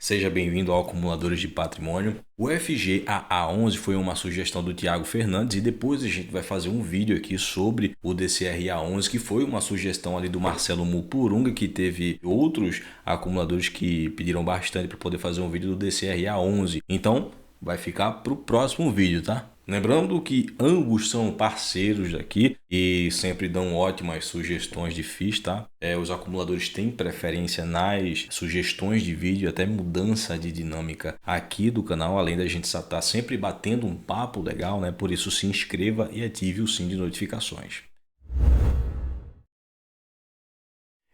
Seja bem-vindo ao Acumuladores de Patrimônio. O FGAA11 foi uma sugestão do Thiago Fernandes e depois a gente vai fazer um vídeo aqui sobre o DCRA11, que foi uma sugestão ali do Marcelo Mupurunga, que teve outros acumuladores que pediram bastante para poder fazer um vídeo do DCRA11. Então, vai ficar para o próximo vídeo, tá? Lembrando que ambos são parceiros aqui e sempre dão ótimas sugestões de FIIs, tá? Os acumuladores têm preferência nas sugestões de vídeo, até mudança de dinâmica aqui do canal, além da gente estar sempre batendo um papo legal, né? Por isso se inscreva e ative o sininho de notificações.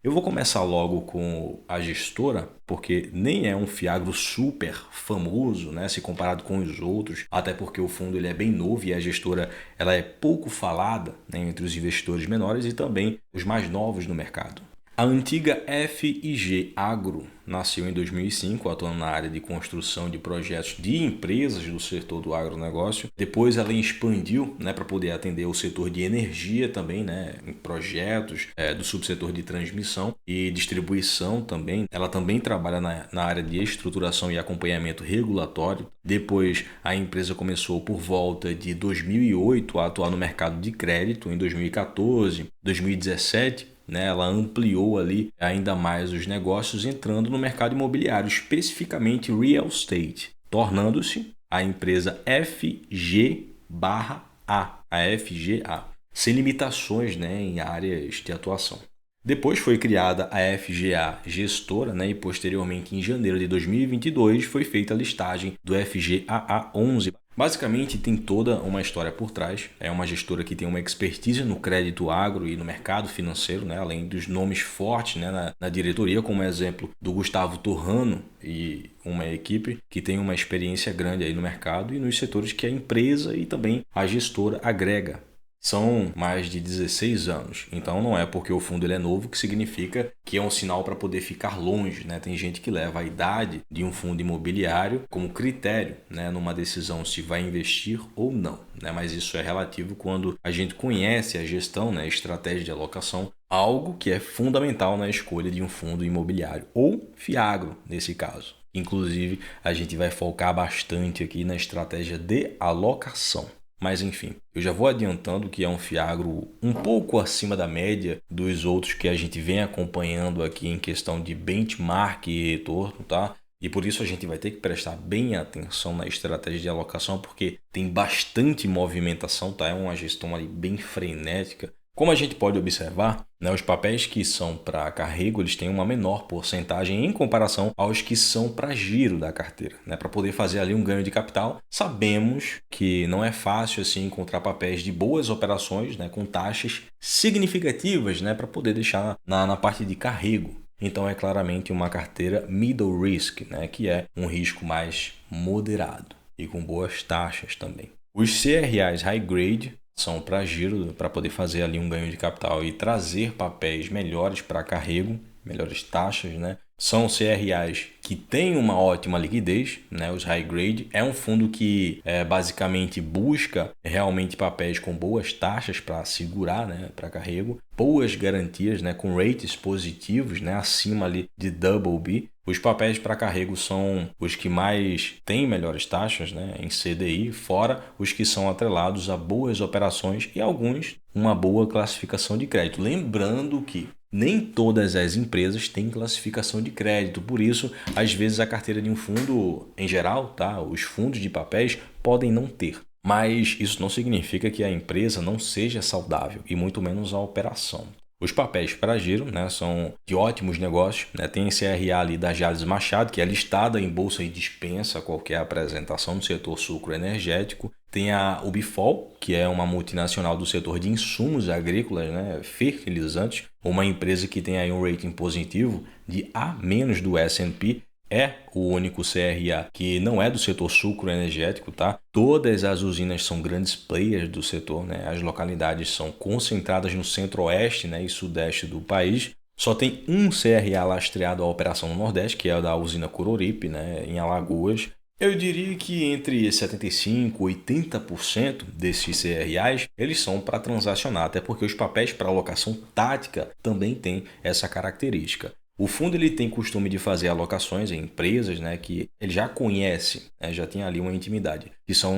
Eu vou começar logo com a gestora, porque nem é um Fiagro super famoso, né, se comparado com os outros, até porque o fundo ele é bem novo e a gestora ela é pouco falada, né, entre os investidores menores e também os mais novos no mercado. A antiga FIG Agro nasceu em 2005, atuando na área de construção de projetos de empresas do setor do agronegócio. Depois ela expandiu, né, para poder atender o setor de energia também, né, em projetos do subsetor de transmissão e distribuição também. Ela também trabalha na área de estruturação e acompanhamento regulatório. Depois a empresa começou por volta de 2008 a atuar no mercado de crédito. Em 2014, 2017, ela ampliou ali ainda mais os negócios entrando no mercado imobiliário, especificamente real estate, tornando-se a empresa FG/A, a FGA, sem limitações, em áreas de atuação. Depois foi criada a FGA Gestora, e posteriormente em janeiro de 2022 foi feita a listagem do FGAA11. Basicamente tem toda uma história por trás, é uma gestora que tem uma expertise no crédito agro e no mercado financeiro, além dos nomes fortes na diretoria, como exemplo do Gustavo Torrano e uma equipe que tem uma experiência grande aí no mercado e nos setores que a empresa e também a gestora agrega. São mais de 16 anos, então não é porque o fundo ele é novo que significa que é um sinal para poder ficar longe, Tem gente que leva a idade de um fundo imobiliário como critério, numa decisão se vai investir ou não, Mas isso é relativo quando a gente conhece a gestão, a estratégia de alocação, algo que é fundamental na escolha de um fundo imobiliário ou Fiagro nesse caso. Inclusive, a gente vai focar bastante aqui na estratégia de alocação. Mas enfim, eu já vou adiantando que é um Fiagro um pouco acima da média dos outros que a gente vem acompanhando aqui em questão de benchmark e retorno, tá? E por isso a gente vai ter que prestar bem atenção na estratégia de alocação, porque tem bastante movimentação, tá? É uma gestão ali bem frenética. Como a gente pode observar, os papéis que são para carrego eles têm uma menor porcentagem em comparação aos que são para giro da carteira. Para poder fazer ali um ganho de capital, sabemos que não é fácil assim encontrar papéis de boas operações com taxas significativas para poder deixar na parte de carrego. Então é claramente uma carteira middle risk, que é um risco mais moderado e com boas taxas também. Os CRAs high grade são para giro, para poder fazer ali um ganho de capital e trazer papéis melhores para carrego, melhores taxas, São CRAs que têm uma ótima liquidez, Os high grade é um fundo que basicamente busca realmente papéis com boas taxas para segurar, para carrego, boas garantias, com rates positivos, acima ali de double B. Os papéis para carrego são os que mais têm melhores taxas, em CDI, fora os que são atrelados a boas operações e alguns uma boa classificação de crédito. Lembrando que nem todas as empresas têm classificação de crédito, por isso, às vezes a carteira de um fundo, em geral, os fundos de papéis podem não ter. Mas isso não significa que a empresa não seja saudável e muito menos a operação. Os papéis para giro são de ótimos negócios. Tem CRA ali da Jales Machado, que é listada em bolsa e dispensa qualquer apresentação no setor sucroenergético. Tem a Ubifol, que é uma multinacional do setor de insumos agrícolas, fertilizantes, uma empresa que tem aí um rating positivo de A- do S&P. É o único CRA que não é do setor sucroenergético, tá? Todas as usinas são grandes players do setor, As localidades são concentradas no centro-oeste, e sudeste do país. Só tem um CRA lastreado à operação no Nordeste, que é o da usina Coruripe, em Alagoas. Eu diria que entre 75% e 80% desses CRAs, eles são para transacionar, até porque os papéis para alocação tática também têm essa característica. O fundo ele tem costume de fazer alocações em empresas, né, que ele já conhece, né, já tem ali uma intimidade, que são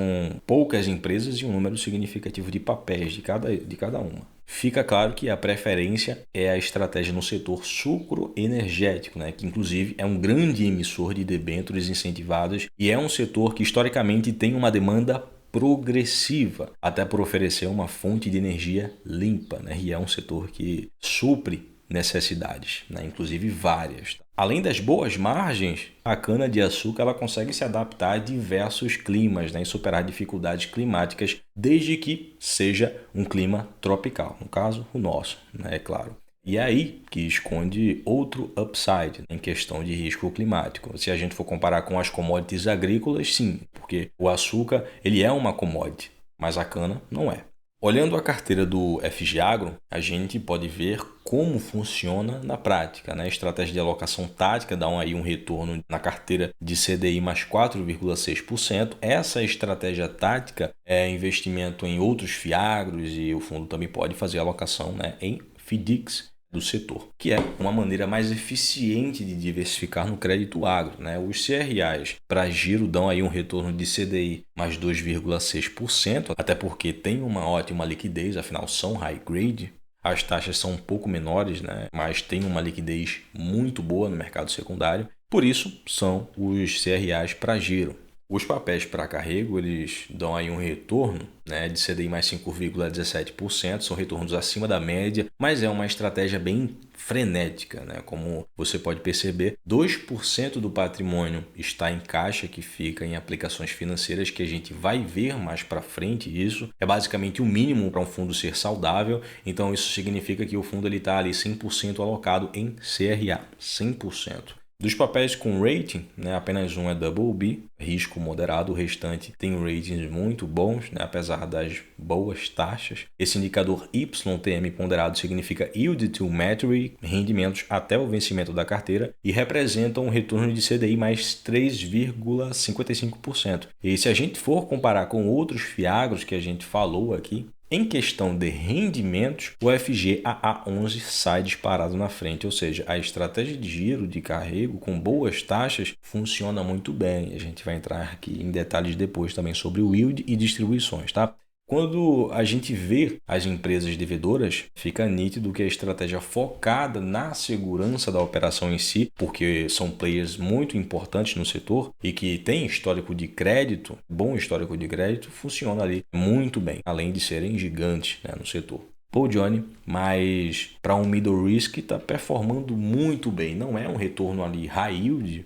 poucas empresas e um número significativo de papéis de cada uma. Fica claro que a preferência é a estratégia no setor sucroenergético, né, que inclusive é um grande emissor de debêntures incentivadas e é um setor que historicamente tem uma demanda progressiva, até por oferecer uma fonte de energia limpa, né, e é um setor que supre necessidades, né? Inclusive várias. Além das boas margens, a cana-de-açúcar ela consegue se adaptar a diversos climas, né? E superar dificuldades climáticas, desde que seja um clima tropical, no caso, o nosso, né? É claro. E é aí que esconde outro upside, né, em questão de risco climático. Se a gente for comparar com as commodities agrícolas, sim, porque o açúcar ele é uma commodity, mas a cana não é. Olhando a carteira do FG Agro, a gente pode ver como funciona na prática, né? A estratégia de alocação tática dá um retorno na carteira de CDI mais 4,6%. Essa estratégia tática é investimento em outros fiagros e o fundo também pode fazer alocação, né, em FDICs do setor, que é uma maneira mais eficiente de diversificar no crédito agro, né? Os CRAs para giro dão aí um retorno de CDI mais 2,6%, até porque tem uma ótima liquidez, afinal são high grade. As taxas são um pouco menores, né? Mas tem uma liquidez muito boa no mercado secundário, por isso são os CRAs para giro. Os papéis para carrego, eles dão aí um retorno, né, de CDI mais 5,17%, são retornos acima da média, mas é uma estratégia bem frenética, né? Como você pode perceber, 2% do patrimônio está em caixa, que fica em aplicações financeiras, que a gente vai ver mais para frente. Isso é basicamente o mínimo para um fundo ser saudável, então isso significa que o fundo está ali 100% alocado em CRA, 100%. Dos papéis com rating, né, apenas um é Double B, risco moderado, o restante tem ratings muito bons, né, apesar das boas taxas. Esse indicador YTM ponderado significa Yield to Maturity, rendimentos até o vencimento da carteira, e representa um retorno de CDI mais 3,55%. E se a gente for comparar com outros fiagros que a gente falou aqui, em questão de rendimentos, o FGAA11 sai disparado na frente, ou seja, a estratégia de giro de carrego com boas taxas funciona muito bem. A gente vai entrar aqui em detalhes depois também sobre o yield e distribuições, tá? Quando a gente vê as empresas devedoras, fica nítido que a estratégia focada na segurança da operação em si, porque são players muito importantes no setor e que tem histórico de crédito, bom histórico de crédito, funciona ali muito bem, além de serem gigantes, né, no setor. Pô, Johnny, mas para um middle risk está performando muito bem, não é um retorno ali high yield?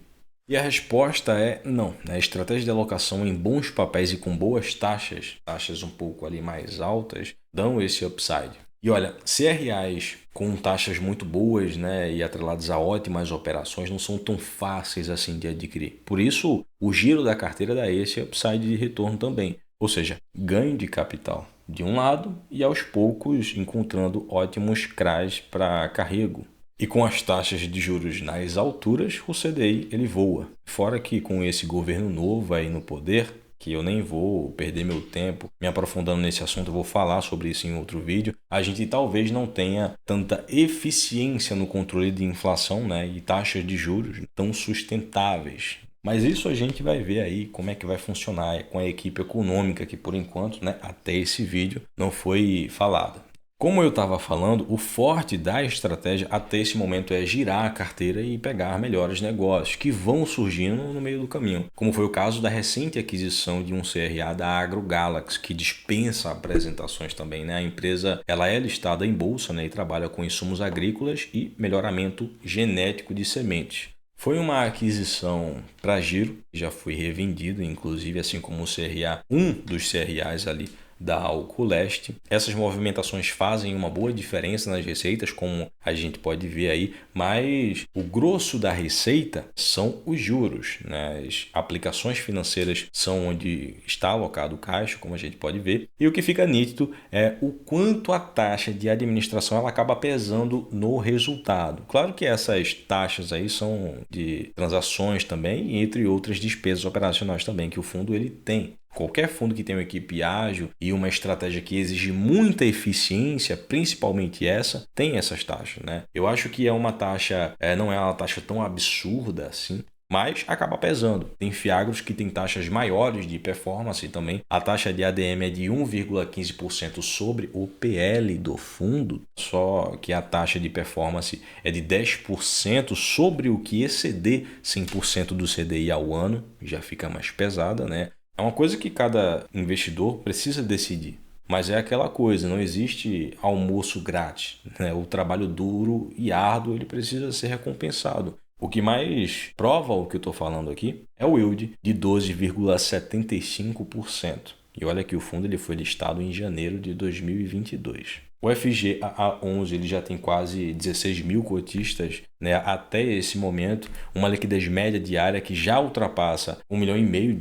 E a resposta é não. A estratégia de alocação em bons papéis e com boas taxas um pouco ali mais altas, dão esse upside. E olha, CRAs com taxas muito boas, né, e atreladas a ótimas operações não são tão fáceis assim de adquirir. Por isso, o giro da carteira dá esse upside de retorno também. Ou seja, ganho de capital de um lado e aos poucos encontrando ótimos CRAs para carrego. E com as taxas de juros nas alturas, o CDI ele voa. Fora que com esse governo novo aí no poder, que eu nem vou perder meu tempo me aprofundando nesse assunto, eu vou falar sobre isso em outro vídeo, a gente talvez não tenha tanta eficiência no controle de inflação, né, e taxas de juros tão sustentáveis. Mas isso a gente vai ver aí como é que vai funcionar com a equipe econômica, que por enquanto, né, até esse vídeo não foi falada. Como eu estava falando, o forte da estratégia até esse momento é girar a carteira e pegar melhores negócios que vão surgindo no meio do caminho, como foi o caso da recente aquisição de um CRA da AgroGalaxy, que dispensa apresentações também, né? A empresa ela é listada em bolsa, né, e trabalha com insumos agrícolas e melhoramento genético de sementes. Foi uma aquisição para giro, já foi revendido, inclusive, assim como o CRA, um dos CRAs ali da Alcoleste. Essas movimentações fazem uma boa diferença nas receitas, como a gente pode ver aí, mas o grosso da receita são os juros, né? As aplicações financeiras são onde está alocado o caixa, como a gente pode ver, e o que fica nítido é o quanto a taxa de administração ela acaba pesando no resultado. Claro que essas taxas aí são de transações também, entre outras despesas operacionais também que o fundo ele tem. Qualquer fundo que tenha uma equipe ágil e uma estratégia que exige muita eficiência, principalmente essa, tem essas taxas, né? Eu acho que é uma taxa, não é uma taxa tão absurda assim, mas acaba pesando. Tem fiagros que têm taxas maiores de performance também. A taxa de ADM é de 1,15% sobre o PL do fundo, só que a taxa de performance é de 10% sobre o que exceder 100% do CDI ao ano, já fica mais pesada, né? É uma coisa que cada investidor precisa decidir. Mas é aquela coisa, não existe almoço grátis, né? O trabalho duro e árduo ele precisa ser recompensado. O que mais prova o que eu estou falando aqui é o yield de 12,75%. E olha que o fundo ele foi listado em janeiro de 2022. O FGAA11 ele já tem quase 16 mil cotistas, né, até esse momento, uma liquidez média diária que já ultrapassa R$1,5 milhão,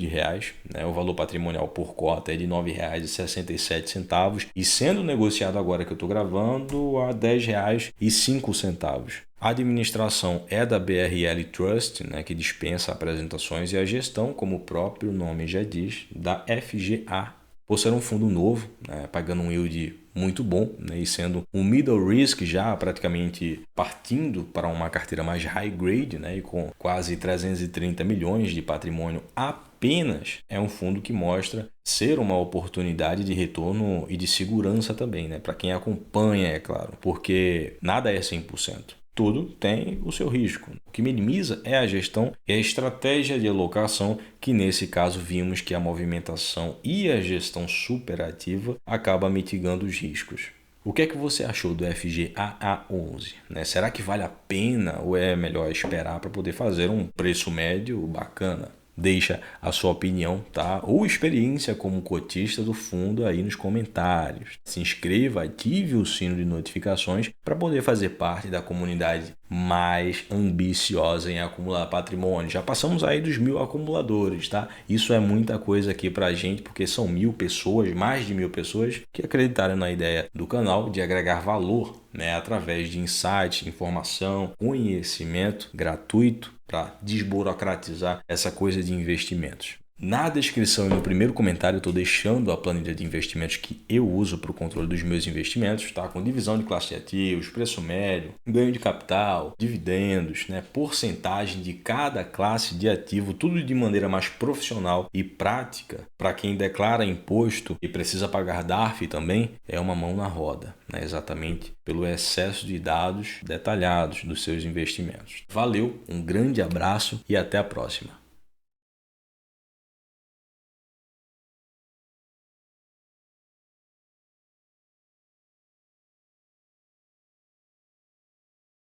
né, o valor patrimonial por cota é de R$ 9,67 e sendo negociado agora que eu estou gravando a R$ 10,05. A administração é da BRL Trust, né, que dispensa apresentações, e a gestão, como o próprio nome já diz, da FGA. Por ser um fundo novo, né, pagando um yield muito bom, né, e sendo um middle risk já praticamente partindo para uma carteira mais high grade, né, e com quase 330 milhões de patrimônio apenas, é um fundo que mostra ser uma oportunidade de retorno e de segurança também, né, para quem acompanha, é claro, porque nada é 100%. Tudo tem o seu risco. O que minimiza é a gestão e a estratégia de alocação, que nesse caso vimos que a movimentação e a gestão superativa acaba mitigando os riscos. O que é que você achou do FGAA11? Né? Será que vale a pena ou é melhor esperar para poder fazer um preço médio bacana? Deixa a sua opinião, tá? Ou experiência como cotista do fundo aí nos comentários. Se inscreva, ative o sino de notificações para poder fazer parte da comunidade mais ambiciosa em acumular patrimônio. Já passamos aí dos 1.000 acumuladores, tá? Isso é muita coisa aqui pra gente, porque são 1.000 pessoas, mais de 1.000 pessoas que acreditaram na ideia do canal de agregar valor, né, através de insights, informação, conhecimento gratuito para desburocratizar essa coisa de investimentos. Na descrição e no primeiro comentário eu estou deixando a planilha de investimentos que eu uso para o controle dos meus investimentos, tá? Com divisão de classe de ativos, preço médio, ganho de capital, dividendos, né? Porcentagem de cada classe de ativo, tudo de maneira mais profissional e prática. Para quem declara imposto e precisa pagar DARF também, é uma mão na roda, né? Exatamente pelo excesso de dados detalhados dos seus investimentos. Valeu, um grande abraço e até a próxima.